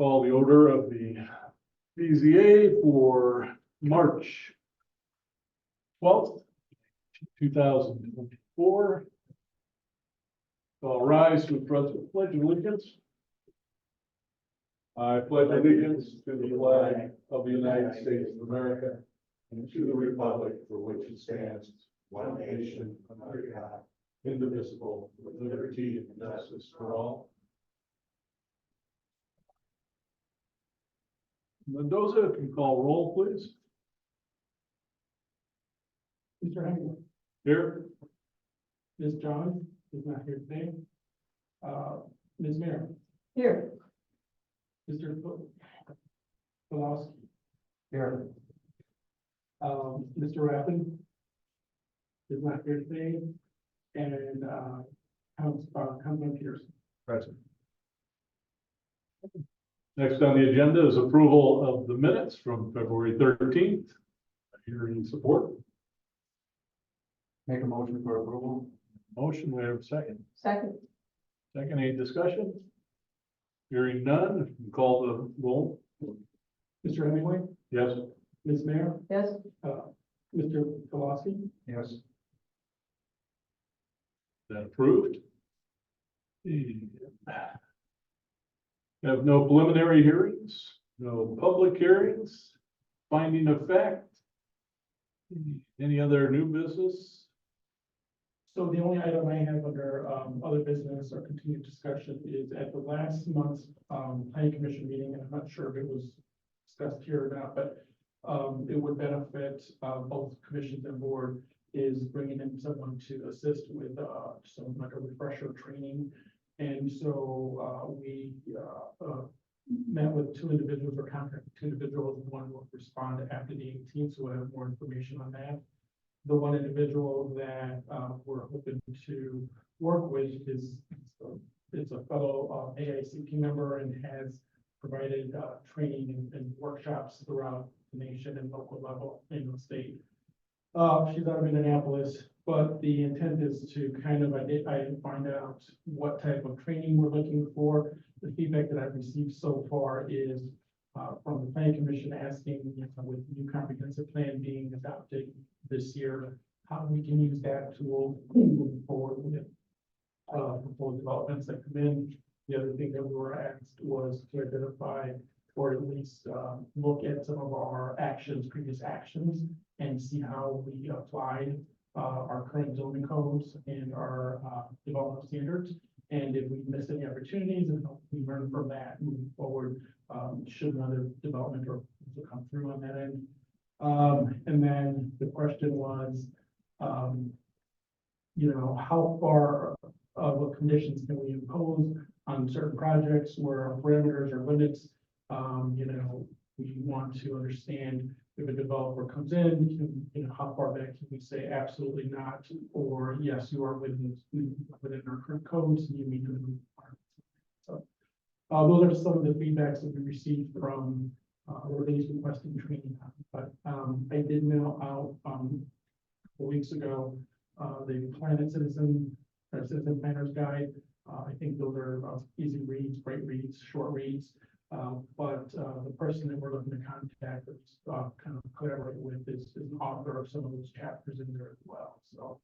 Call the order of the BZA for March 12th, 2024. I'll rise with the pledge of allegiance. I pledge allegiance to the flag of the United States of America and to the republic for which it stands, one nation, under God, indivisible, with liberty and justice for all. Mendoza, if you call roll, please. Mr. Henry, Here. Ms. John is not here today. Ms. Mayor, Here. Mr. Pulowski. Here. Mr. Rappin is not here today, and Councilman Peterson. Present. Next on the agenda is approval of the minutes from February 13th. Hearing support. Make a motion for approval. Motion, we have a second. Second. Second, any discussion? Hearing none, call the roll. Mr. Hemingway, Yes. Ms. Mayor, Yes. Mr. Pulowski. Yes. That approved. We have no preliminary hearings, no public hearings, finding of fact. Any other new business? So the only item I have under other business or continued discussion is at the last month's planning commission meeting, and I'm not sure if it was discussed here or not, but it would benefit both commissions and board is bringing in someone to assist with some like a refresher training. And so we met with two individuals or contacted two individuals. One will respond after the 18th, so we'll have more information on that. The one individual that we're hoping to work with is it's a fellow AICP member and has provided training and workshops throughout the nation and local level in the state. She's out of Minneapolis, but the intent is to kind of find out what type of training we're looking for. The feedback that I've received so far is from the planning commission asking, with new comprehensive plan being adopted this year, how we can use that tool moving forward with proposed developments that come in. The other thing that we were asked was to identify or at least look at some of our previous actions, and see how we applied our current zoning codes and our development standards. And if we missed any opportunities, and how we learn from that moving forward, should another development or come through on that end. And then the question was, how far what conditions can we impose on certain projects where our parameters or limits? We want to understand if a developer comes in, how far back can we say absolutely not, or yes, you are within our current codes and you meet the requirements. So those are some of the feedbacks that we received from these requesting training. But I did mail out a couple weeks ago the Citizen Planners Guide. I think those are easy reads, great reads, short reads. But the person that we're looking to contact or kind of collaborate with is an author of some of those chapters in there as well. So,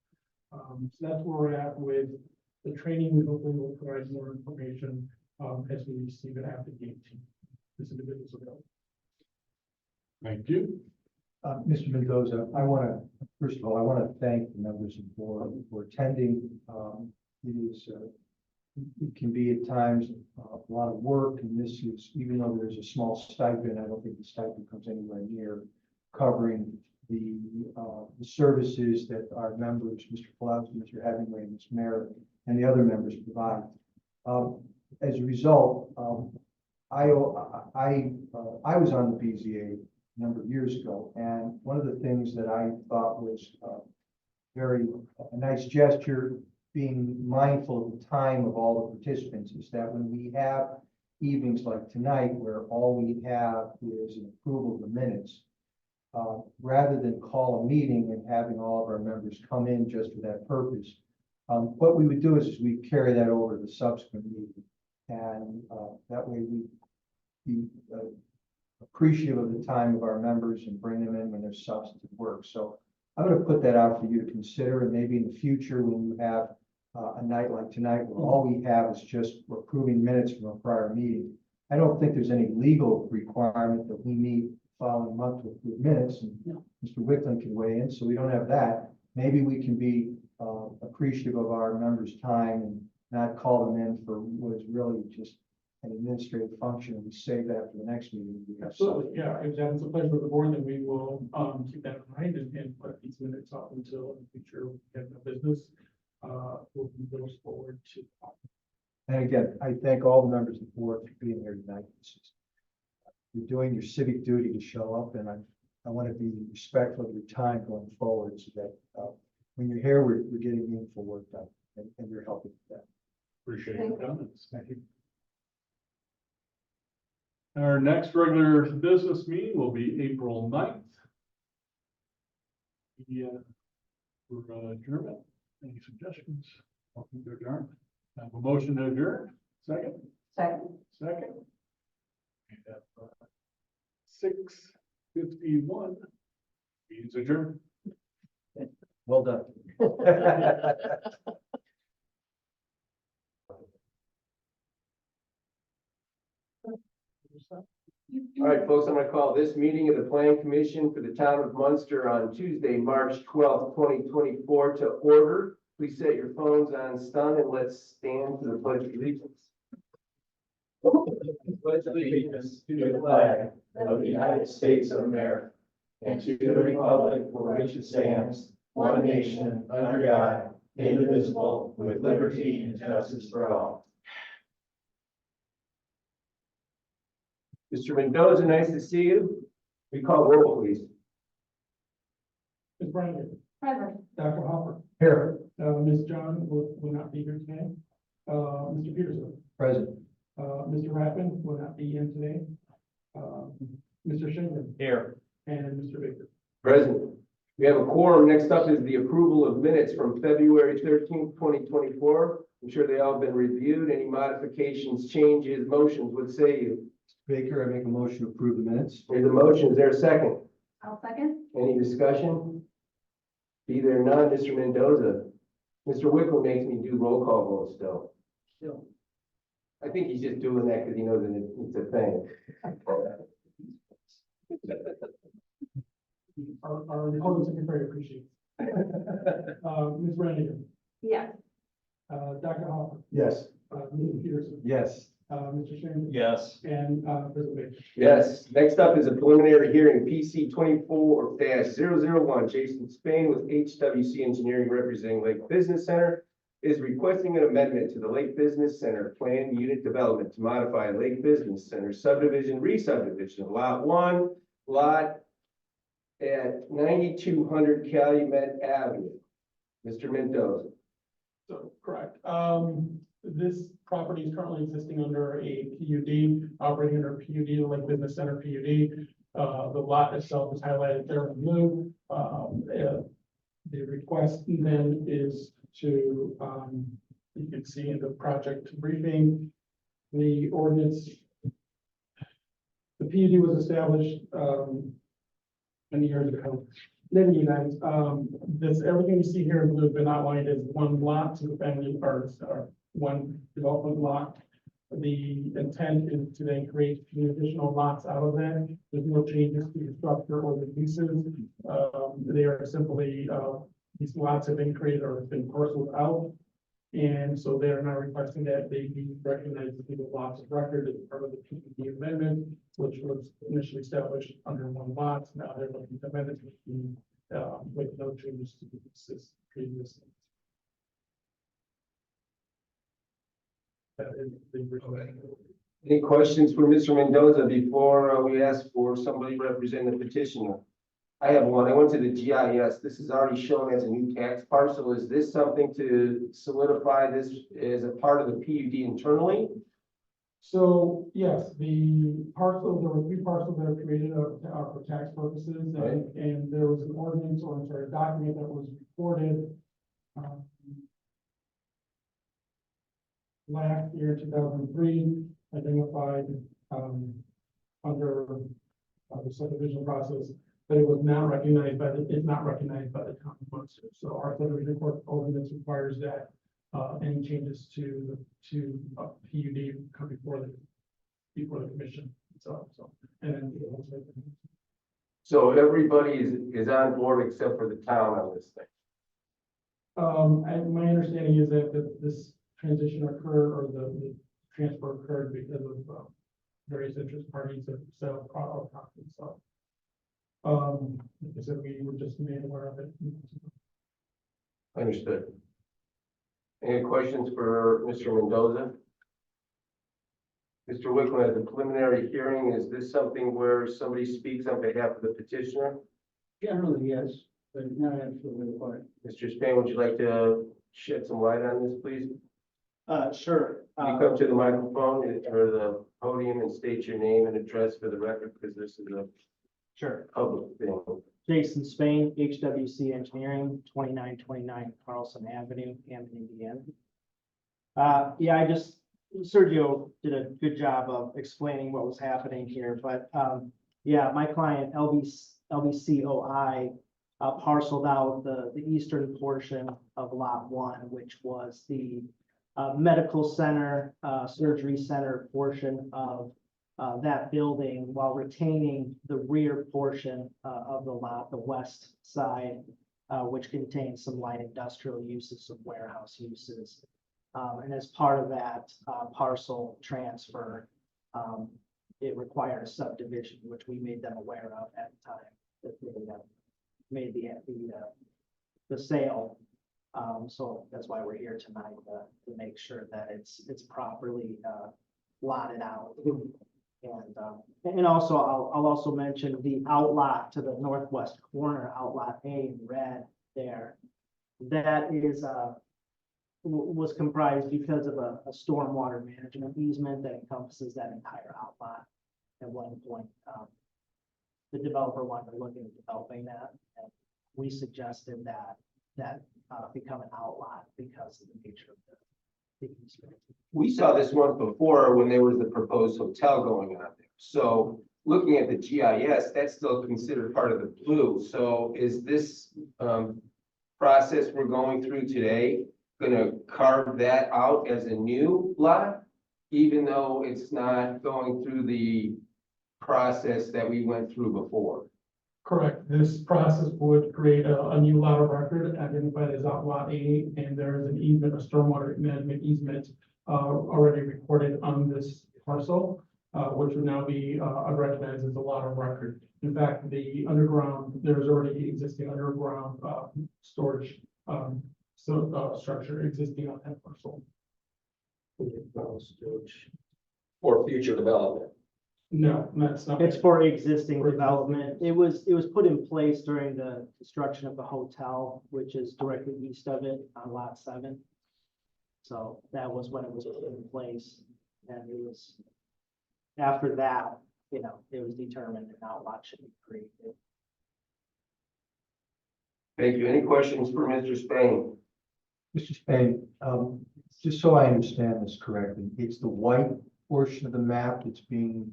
so that's where we're at with the training. We hopefully will provide more information as we receive it after the 18th. This individual's available. Thank you. Mr. Mendoza, first of all, I want to thank the members of the board for attending. It can be at times a lot of work, and this is, even though there's a small stipend, I don't think the stipend comes anywhere near covering the services that our members, Mr. Pulowski, Mr. Hemingway, Ms. Mayor, and the other members provide. As a result, I was on the BZA a number of years ago, and one of the things that I thought was a nice gesture, being mindful of the time of all the participants, is that when we have evenings like tonight where all we have is an approval of the minutes, rather than call a meeting and having all of our members come in just for that purpose, what we would do is we carry that over to the subsequent meeting, and that way be appreciative of the time of our members and bring them in when there's substantive work. So I'm going to put that out for you to consider, and maybe in the future, when you have a night like tonight, where all we have is just approving minutes from a prior meeting. I don't think there's any legal requirement that we meet following month with minutes, and Mr. Wickland can weigh in, so we don't have that. Maybe we can be appreciative of our members' time and not call them in for what is really just an administrative function, and we save that for the next meeting. We have Absolutely, yeah, if that's a pleasure of the board, then we will, keep that in mind and put these minutes off until in the future we have no business. We'll move those forward to. And again, I thank all the members of the board for being here tonight. You're doing your civic duty to show up, and I want to be respectful of your time going forward, so that when you're here, we're getting meaningful work done, and you're helping with that. Appreciate your comments. Thank you. Our next regular business meeting will be April 9th. Yeah, for adjournment. Any suggestions? Welcome to adjourn. I have a motion to adjourn. Second. Second. We have 6:51. Meeting's adjourned. Well done. All right, folks, I'm going to call this meeting of the Plan Commission for the town of Munster on Tuesday, March 12th, 2024 to order. Please set your phones on stun and let's stand for the Pledge of Allegiance. Pledge allegiance to the flag of the United States of America and to the republic for which it stands, one nation, under God, indivisible, with liberty and justice for all. Mr. Mendoza, nice to see you. We call roll, please. Ms. Brennan. Present. Dr. Hopper. Here. Ms. John will not be here today. Mr. Peterson. Present. Mr. Rappin will not be in today. Mr. Shingley. Here. And Mr. Baker. Present. We have a quorum. Next up is the approval of minutes from February 13th, 2024. I'm sure they all have been reviewed. Any modifications, changes, motions, what say you? Baker, I make a motion to approve the minutes. There's a motion. Is there a second? I'll second. Any discussion? Be there none. Mr. Mendoza. Mr. Wickle makes me do roll call votes still. Still. I think he's just doing that because he knows that it's a thing. Our recording secretary appreciates. Ms. Brennan. Yes. Dr. Hopper. Yes. Mr. Peterson. Yes. Mr. Shingley. Yes. And President Baker. Yes. Next up is a preliminary hearing, PC 24-001. Jason Spain with HWC Engineering representing Lake Business Center is requesting an amendment to the Lake Business Center Plan Unit Development to modify Lake Business Center subdivision, re-subdivision, Lot 1, lot at 9200 Calumet Avenue. Mr. Mendoza. So, correct. This property is currently existing under a PUD, operating under a PUD, the Lake Business Center PUD. The lot itself is highlighted there in blue. The request then is to, you can see in the project briefing, the ordinance. The PUD was established, many years ago. Then you guys, everything you see here in blue has been outlined as one lot to the family, or one development lot. The intent is to then create additional lots out of that. There's no changes to the structure or the uses. They are simply, these lots have been created or have been parceled out. And so they are now requesting that they be recognized as legal lots of record as part of the PUD amendment, which was initially established under one lot. Now they're looking to amend it with no changes to the previous. That is the request. Any questions for Mr. Mendoza before we ask for somebody representing the petitioner? I have one. I went to the GIS. This is already shown as a new tax parcel. Is this something to solidify this as a part of the PUD internally? So yes, the parcel, there were 3 parcels that are created for tax purposes, and there was an ordinance, or I'm sorry, a document that was recorded last year, 2003, identified under the subdivision process, but it was not recognized by it's not recognized by the town of Munster. So our subdivision court ordinance requires that any changes to PUD come before the commission. So and then So everybody is on board except for the town on this thing. and my understanding is that this transition occurred or the transfer occurred because of various interest parties that sell our property. So, like I said, we were just made aware of it. Understood. Any questions for Mr. Mendoza? Mr. Wickland, at the preliminary hearing, is this something where somebody speaks on behalf of the petitioner? Generally, yes, but not absolutely required. Mr. Spain, would you like to shed some light on this, please? Sure. Can you come to the microphone or the podium and state your name and address for the record, because this is a Sure. public thing. Jason Spain, HWC Engineering, 2929 Carlson Avenue, Hammond, Indiana. Sergio did a good job of explaining what was happening here, but, my client LBCOI parceled out the eastern portion of lot 1, which was the medical center, surgery center portion of that building, while retaining the rear portion of the lot, the west side, which contains some light industrial uses, some warehouse uses. And as part of that parcel transfer, it required a subdivision, which we made them aware of at the time that they made the sale. So that's why we're here tonight, to make sure that it's properly lotted out. And also, I'll also mention the outlot to the northwest corner, outlot A in red there. That is was comprised because of a stormwater management easement that encompasses that entire outlot. At one point, the developer wanted to look into developing that, and we suggested that become an outlot because of the nature of the easement. We saw this one before when there was the proposed hotel going on there. So looking at the GIS, that's still considered part of the blue. So is this process we're going through today gonna carve that out as a new lot, even though it's not going through the process that we went through before? Correct. This process would create a new lot of record identified as outlot A, and there is an easement, a stormwater management easement already recorded on this parcel, which would now be recognized as a lot of record. In fact, the underground, there's already existing underground storage structure existing on that parcel. For future development. No, that's not. It's for existing For development. It was put in place during the construction of the hotel, which is directly east of it on lot 7. So that was when it was put in place, and it was, after that, it was determined that outlot should be created. Thank you. Any questions for Mr. Spain? Mr. Spain, just so I understand this correctly, it's the white portion of the map that's being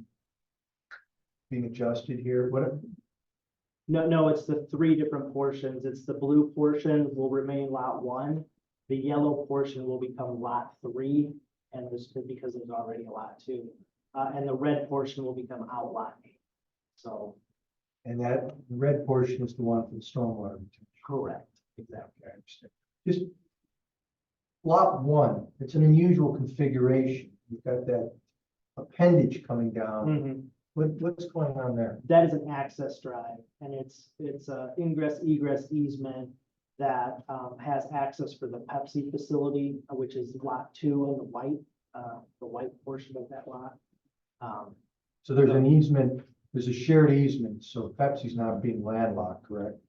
adjusted here? No, it's the 3 different portions. It's the blue portion will remain lot 1. The yellow portion will become lot 3, and this is because there's already a lot 2. And the red portion will become outlot 8. So. And that red portion is the one for the stormwater retention. Correct, exactly. Okay, I understand. Just lot 1, it's an unusual configuration. You've got that appendage coming down. What's going on there? That is an access drive, and it's a ingress egress easement that has access for the Pepsi facility, which is lot 2 on the white portion of that lot. So there's an easement, there's a shared easement, so Pepsi's not being landlocked, correct?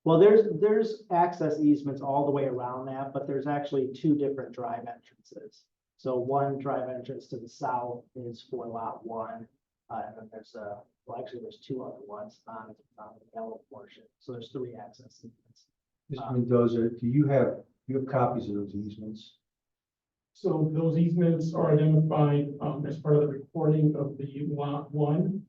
Well, there's access easements all the way around that, but there's actually 2 different drive entrances. So one drive entrance to the south is for lot 1, and then there's 2 other ones on the yellow portion. So there's 3 access easements. Mr. Mendoza, do you have copies of those easements? So those easements are identified as part of the recording of the lot 1.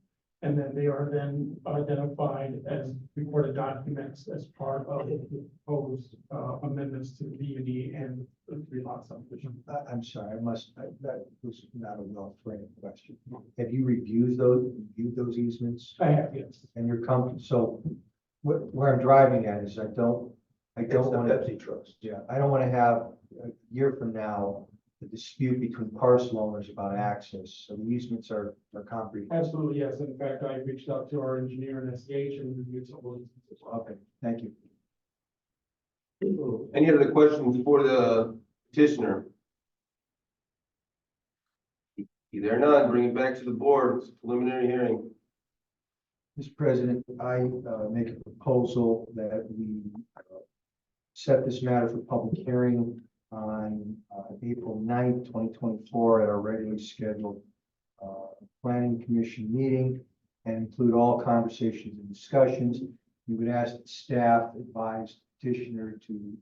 And then they are then identified as recorded documents as part of the proposed amendments to the BUD and the 3-lot subdivision. I'm sorry, that was not a well-framed question. Have you reviewed those easements? I have, yes. And you're comfortable, so where I'm driving at is I don't It's the want to, Pepsi Trust. yeah, I don't want to have a year from now, a dispute between parcel owners about access. So the easements are concrete. Absolutely, yes. In fact, I reached out to our engineer in SH and reviewed some of those as well. Okay, thank you. Any other questions for the petitioner? Either none, bring it back to the board, it's a preliminary hearing. Mr. President, I make a proposal that we set this matter for public hearing on April 9th, 2024 at our regularly scheduled Planning Commission meeting and include all conversations and discussions. We would ask that staff advise petitioner to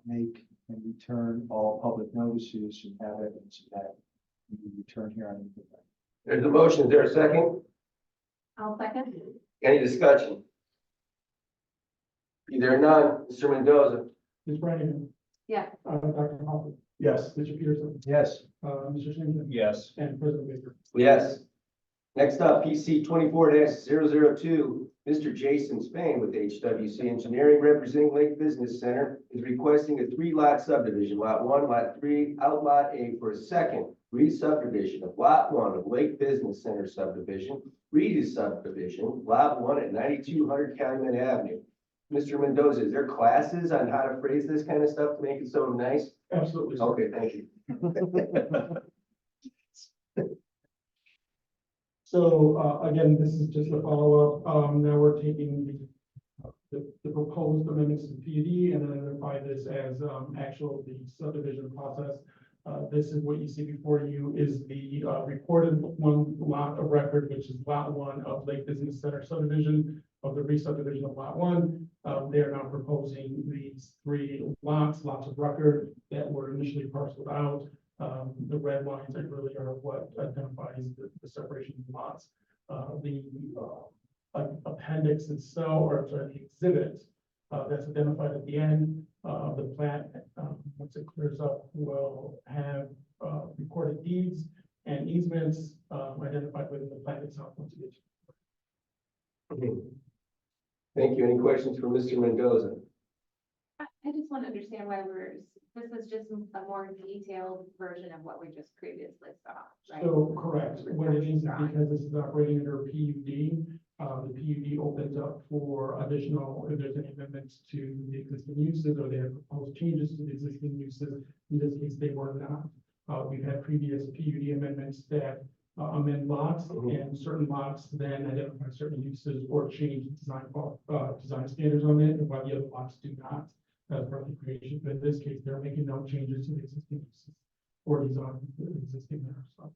make and return all public notices and have evidence of that. We would return here on April 9th. There's a motion, is there a second? I'll second. Any discussion? Either none, Mr. Mendoza. Ms. Brannigan, Yeah, Dr. Hoffman, Yes. Mr. Peterson, Yes. Mr. Singleton, Yes. and President Baker. Yes. Next up, PC 24-002, Mr. Jason Spain with HWC Engineering representing Lake Business Center is requesting a 3-lot subdivision, Lot 1, Lot 3, Outlot A for a second re-subdivision of Lot 1 of Lake Business Center subdivision, subdivision, Lot 1 at 9200 Calumet Avenue. Mr. Mendoza, is there classes on how to phrase this kind of stuff to make it so nice? Absolutely. sir. Okay, thank you. So, again, this is just a follow-up. Now we're taking the proposed amendments to PUD and then identify this as, the subdivision process. This is what you see before you is the, recorded one lot of record, which is Lot 1 of Lake Business Center subdivision of the re-subdivision of Lot 1. They are now proposing these 3 lots of record that were initially parceled out. The red lines that really are what identifies the separation of lots. The appendix itself, or sorry, the exhibit that's identified at the end of the plat, once it clears up, will have recorded deeds and easements identified within the plat itself. Once it gets Thank you. Any questions for Mr. Mendoza? I just want to understand why this is just a more detailed version of what we just previously saw, right? So, correct. What it is because this is operating under a PUD, the PUD opens up for additional, if there's any amendments to the existing uses or they have proposed changes to the existing uses. In this case, they were not. We've had previous PUD amendments that amend lots and certain lots then identify certain uses or change design standards on it, and while the other lots do not. As part of the creation, but in this case, they're making no changes to the existing uses or design the existing there. So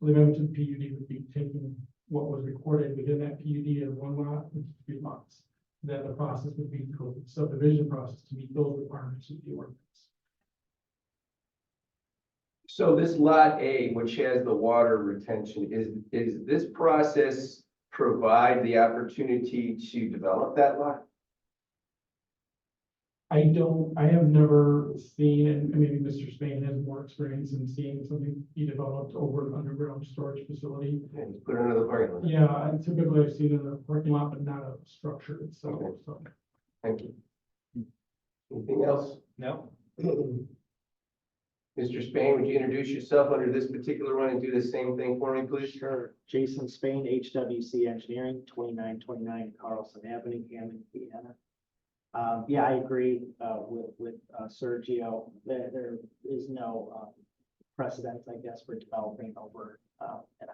the amendment to the PUD would be taking what was recorded within that PUD as 1 lot, which is 3 lots. Then the process would be the subdivision process to meet those requirements of the ordinance. So this Lot A, which has the water retention, is this process provide the opportunity to develop that lot? I have never seen, and maybe Mr. Spain has more experience in seeing something be developed over an underground storage facility. And just put it under the parking lot. Yeah, and typically I've seen it in a parking lot, but not a structure itself, Okay. so. Thank you. Anything else? No. Mr. Spain, would you introduce yourself under this particular one and do the same thing for me, please? Sure. Jason Spain, HWC Engineering, 2929 Carlson Avenue, Hammond, Indiana. Yeah, I agree with Sergio. There is no precedent, I guess, for developing over an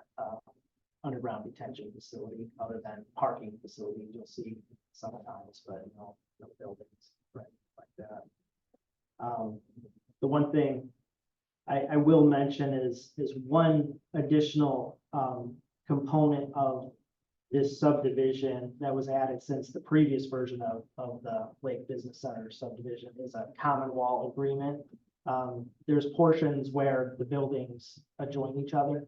underground detention facility other than parking facilities you'll see sometimes, but no buildings right like that. The one thing I will mention is one additional component of this subdivision that was added since the previous version of the Lake Business Center subdivision is a common wall agreement. There's portions where the buildings adjoin each other.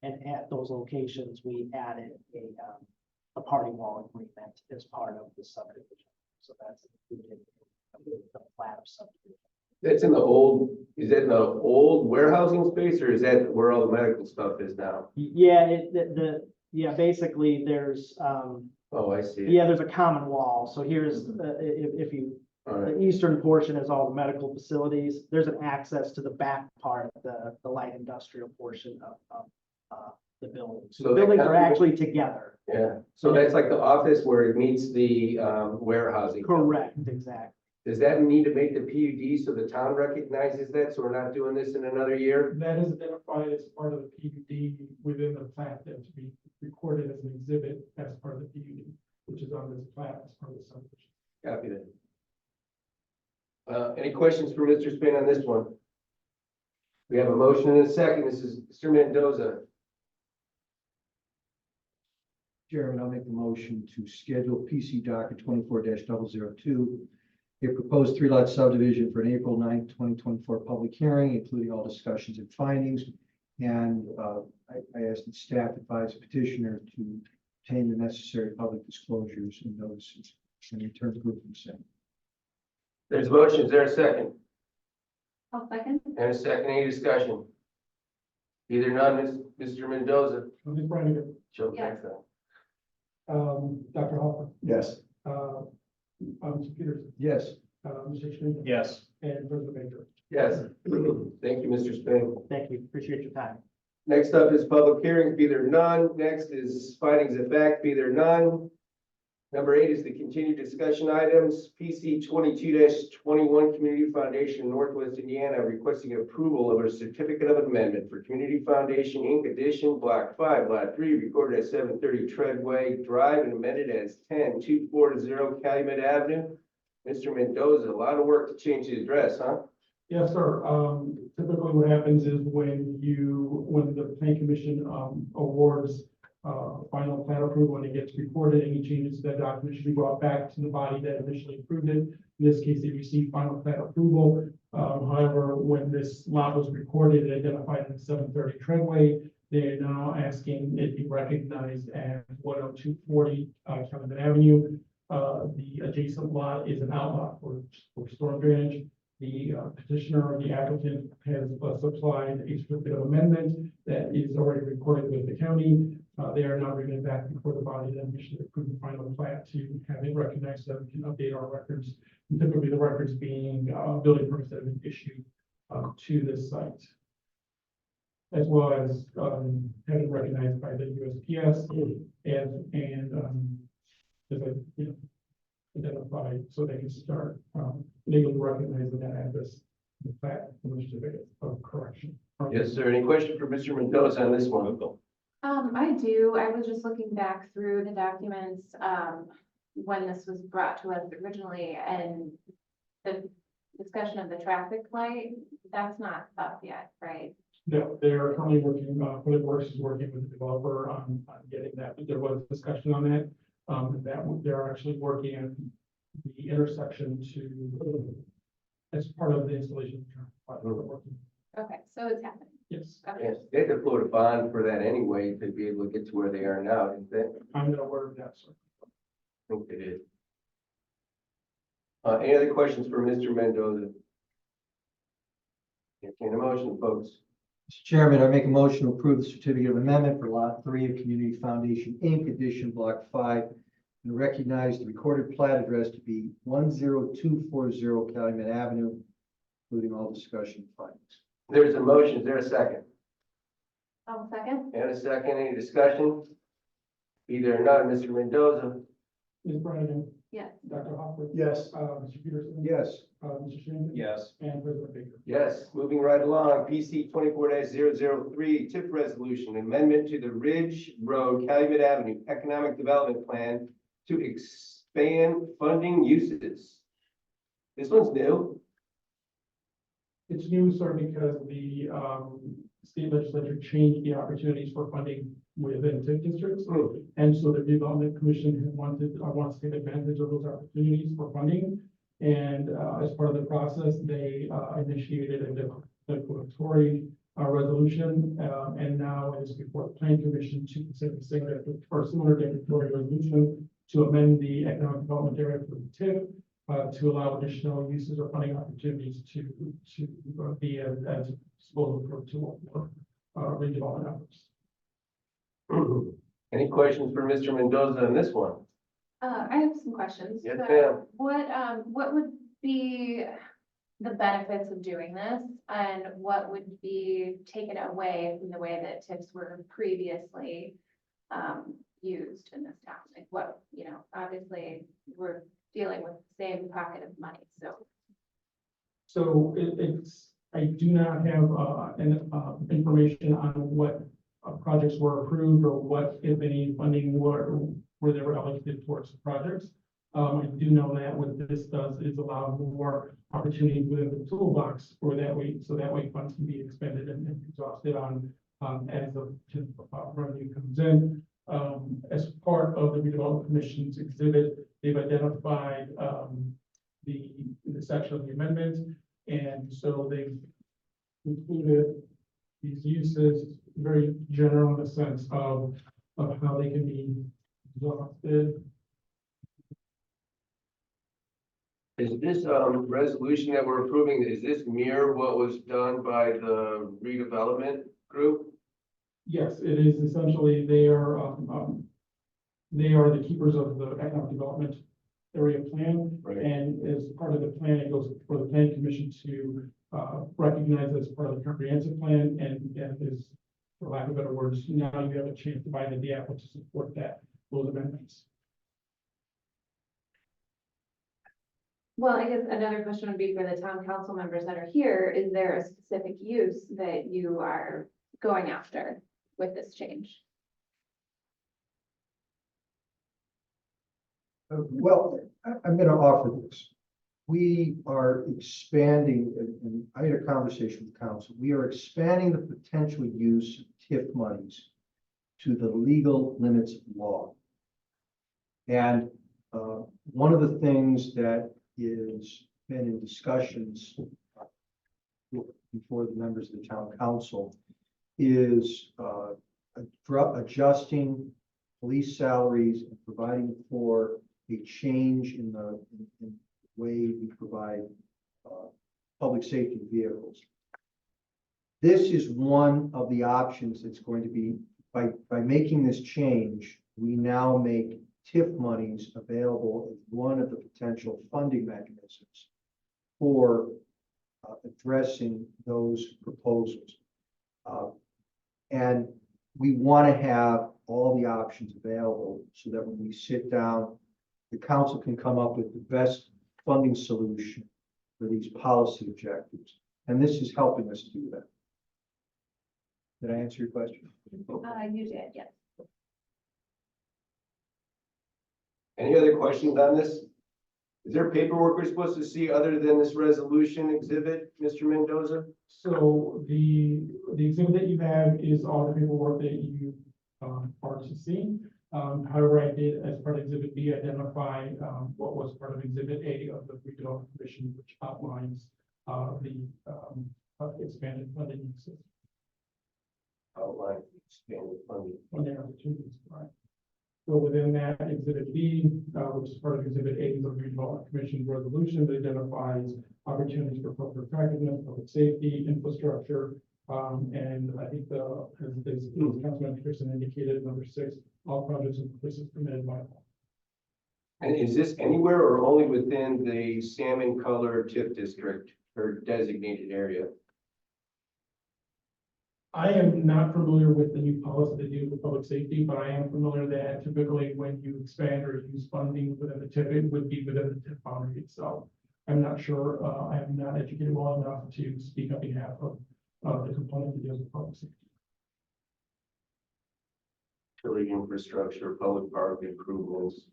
And at those locations, we added a party wall agreement as part of the subdivision. So that's included in the plat of subdivision. That's in the old, is that in the old warehousing space or is that where all the medical stuff is now? Yeah, yeah, basically there's, Oh, I see. yeah, there's a common wall. So here's, if you, All right. the eastern portion is all the medical facilities. There's an access to the back part, the light industrial portion of the building. So So the that buildings kind are of- actually together. Yeah, so that's like the office where it meets the warehousing. Correct, exactly. Does that need to make the PUD so the town recognizes that, so we're not doing this in another year? That is identified as part of the PUD within the plat that to be recorded as an exhibit as part of the PUD, which is on this plat as part of the subdivision. Copy that. Any questions for Mr. Spin on this one? We have a motion and a second. This is Mr. Mendoza. Chairman, I'll make the motion to schedule PC docket 24-002, a proposed three-lot subdivision for an April 9th, 2024 public hearing, including all discussions and findings. And I asked the staff advise petitioner to obtain the necessary public disclosures and notices and return to group consent. There's a motion. Is there a second? I'll second. And a second, any discussion? Either none, Mr. Mendoza. Ms. Brannigan, Joe, Yes. thanks, though. Dr. Hopper, Yes. Mr. Peterson, Yes. Mr. Schmidt, Yes. and President Baker. Yes. Thank you, Mr. Spin. Thank you. Appreciate your time. Next up is public hearings, be there none. Next is findings of fact, be there none. Number 8 is the continued discussion items. PC 22-21 Community Foundation Northwest Indiana requesting approval of a certificate of amendment for Community Foundation Inc. Edition Block 5, Lot 3, recorded at 730 Treadway Drive and amended as 10240 Calumet Avenue. Mr. Mendoza, a lot of work to change the address, huh? Yes, sir. Typically what happens is when the planning commission, awards, final plan approval and it gets recorded, any changes to that document should be brought back to the body that initially approved it. In this case, they received final plan approval. However, when this lot was recorded and identified in 730 Treadway, they're now asking it be recognized as 10240 Calumet Avenue. The adjacent lot is an outlot for storm drainage. The petitioner or the applicant has supplied a certificate of amendment that is already recorded with the county. They are now bringing it back before the body that initially approved the final plat to have it recognized so that we can update our records. And typically the records being building permits that have been issued to this site, as well as having recognized by the USPS and as I, identified so they can start legally recognizing that address, the plat, and the certificate of correction. Yes, sir. Any question for Mr. Mendoza on this one? I do. I was just looking back through the documents, when this was brought to us originally and the discussion of the traffic light, that's not up yet, right? No, they're currently working, Public Works is working with the developer on getting that, but there was discussion on that. They're actually working on the intersection as part of the installation. Okay, so it's happening. Yes, Okay. Yes, they had to float a bond for that anyway to be able to get to where they are now, didn't they? I'm not aware of that, sir. I think they did. Any other questions for Mr. Mendoza? Entertain a motion, folks. Mr. Chairman, I make a motion to approve the certificate of amendment for Lot 3 of Community Foundation Inc. Edition Block 5 and recognize the recorded plat address to be 10240 Calumet Avenue, including all discussion and findings. There's a motion. Is there a second? I'll second. And a second. Any discussion? Either or none, Mr. Mendoza. Ms. Brannigan, Yes. Dr. Hopper. Yes. Mr. Peterson. Yes. Mr. Shannon. Yes. And President Baker. Yes, moving right along, PC 24-003, TIF resolution, amendment to the Ridge Road Calumet Avenue Economic Development Plan to expand funding uses. This one's new. It's new, sir, because the state legislature changed the opportunities for funding within TIF districts. And so the redevelopment commission wants to take advantage of those opportunities for funding. And as part of the process, they initiated a declaratory resolution, and now it is before the planning commission to consider the same or similar declaratory resolution to amend the economic development area for the TIF, to allow additional uses or funding opportunities to be as disposal for redevelopment efforts. Any questions for Mr. Mendoza on this one? I have some questions. Yes, So ma'am. what would be the benefits of doing this? And what would be taken away from the way that TIFs were previously, used in this town? Like what, obviously, we're dealing with the same pocket of money, so. So I do not have information on what projects were approved or what, if any, funding where they were allocated towards the projects. I do know that what this does is allow more opportunity within the toolbox for that way, so that way funds can be expended and exhausted on as the revenue comes in. As part of the redevelopment commission's exhibit, they've identified the section of the amendment, and so they've included these uses very general in the sense of how they can be exhausted. Is this resolution that we're approving, is this mirror what was done by the redevelopment group? Yes, it is essentially they are the keepers of the economic development area plan. Right. And as part of the plan, it goes for the planning commission to recognize as part of the comprehensive plan, and is, for lack of better words, now you have a chance to buy the apple to support those amendments. Well, I guess another question would be for the town council members that are here, is there a specific use that you are going after with this change? Well, I'm going to offer this. We are expanding, and I had a conversation with council. We are expanding the potential use of TIF monies to the legal limits of law. And one of the things that is been in discussions before the members of the town council is adjusting police salaries and providing for a change in the way we provide public safety vehicles. This is one of the options that's going to be, by making this change, we now make TIF monies available as one of the potential funding mechanisms for addressing those proposals. And we want to have all the options available so that when we sit down, the council can come up with the best funding solution for these policy objectives. And this is helping us do that. Did I answer your question? You did, yes. Any other questions on this? Is there paperwork we're supposed to see other than this resolution exhibit, Mr. Mendoza? So the exhibit that you have is all the paperwork that you are to see. However, I did, as part of exhibit B, identify what was part of exhibit A of the redevelopment commission, which outlines the expanded funding uses Outline expanded funding. when there are opportunities, right? So within that exhibit B, which is part of exhibit A of the redevelopment commission resolution, that identifies opportunities for public attractiveness, public safety, infrastructure. And I think as Councilman Pearson indicated, number 6, all projects and purposes permitted by law. And is this anywhere or only within the salmon color TIF district or designated area? I am not familiar with the new policy they do for public safety, but I am familiar that typically when you expand or use funding within the TIF, it would be within the TIF boundary itself. I'm not sure, I am not educated well enough to speak on behalf of the component that deals with public safety. Utility infrastructure, public park improvements,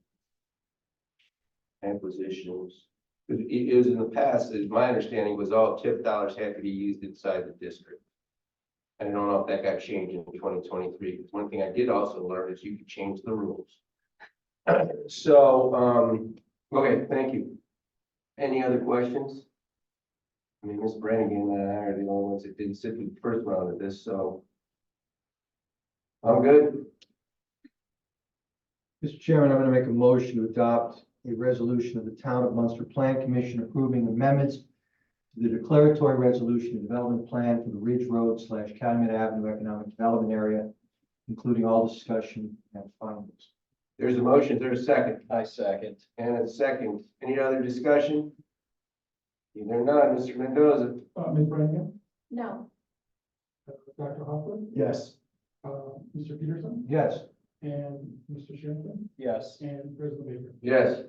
acquisitions. It was in the past, as my understanding was all TIF dollars had to be used inside the district. I don't know if that got changed in 2023, because one thing I did also learn is you could change the rules. So, okay, thank you. Any other questions? I mean, Ms. Brannigan and I are the only ones that didn't sit through the first round of this, so. I'm good. Mr. Chairman, I'm going to make a motion to adopt a resolution of the Town of Munster Plan Commission approving amendments to the declaratory resolution and development plan for the Ridge Road / Calumet Avenue Economic Development Area, including all discussion and findings. There's a motion, there's a second, I second. and a second. Any other discussion? Either none, Mr. Mendoza. Ms. Brannigan, No, Dr. Hoffman, Yes. Mr. Peterson, Yes. and Mr. Shannon, Yes. and President Baker. Yes.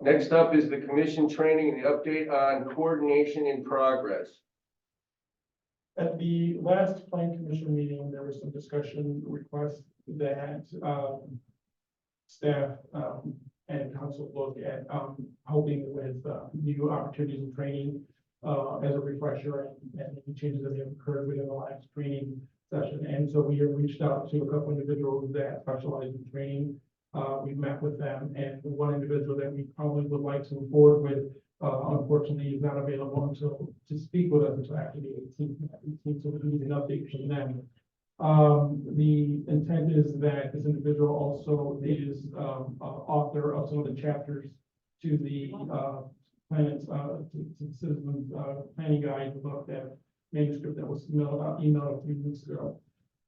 Next up is the commission training and the update on coordination in progress. At the last plan commission meeting, there was some discussion requests that, staff, and council look at, helping with, new opportunities in training, as a refresher and any changes that have occurred within the last training session. And so we have reached out to a couple individuals that specialize in training. We've met with them, and the one individual that we probably would like to move forward with, unfortunately is not available until, to speak with us until after the 18th, so we need an update from them. The intent is that this individual also is, author of some of the chapters to the, planets, to the citizens, planning guide, the book, that manuscript that was emailed a few weeks ago.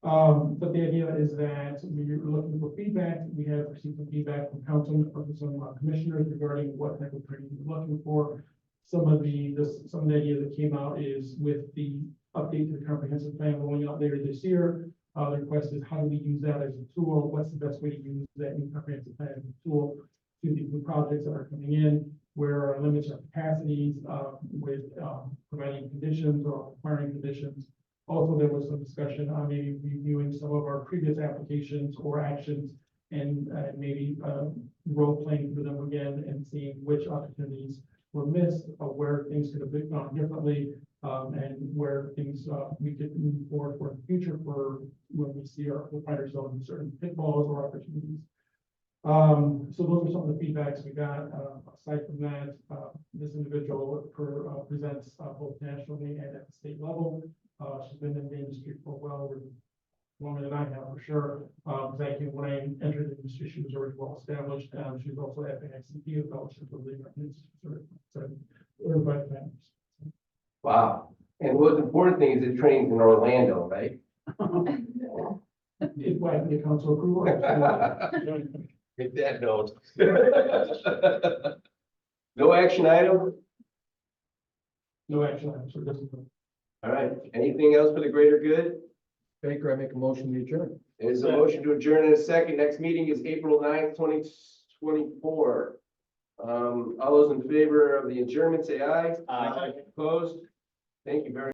But the idea is that we are looking for feedback. We have received some feedback from council, from some commissioners regarding what type of training we're looking for. Some of the idea that came out is with the update to the comprehensive plan rolling out later this year. The request is, how do we use that as a tool? What's the best way to use that new comprehensive plan as a tool to the new projects that are coming in? Where our limits our capacities, with, providing conditions or requiring conditions. Also, there was some discussion on maybe reviewing some of our previous applications or actions and, maybe, role playing through them again and seeing which opportunities were missed, where things could have been done differently, and where things, we could move forward for the future for when we see we find ourselves in certain pitfalls or opportunities. So those are some of the feedbacks we got. Aside from that, this individual presents both nationally and at the state level. She's been in the industry for well longer than I have, for sure. Thank you. When I entered the industry, she was already well established. She was also at the ICP, a fellowship of the American Institute certified planners. Wow. And the most important thing is it trains in Orlando, right? If I can get council approval. Make that note. No action item? No action items. So it doesn't- All right. Anything else for the greater good? Baker, I make a motion to adjourn. There's a motion to adjourn in a second. Next meeting is April 9th, 2024. All those in favor of the adjournment, say aye. Aye. Opposed? Thank you very much.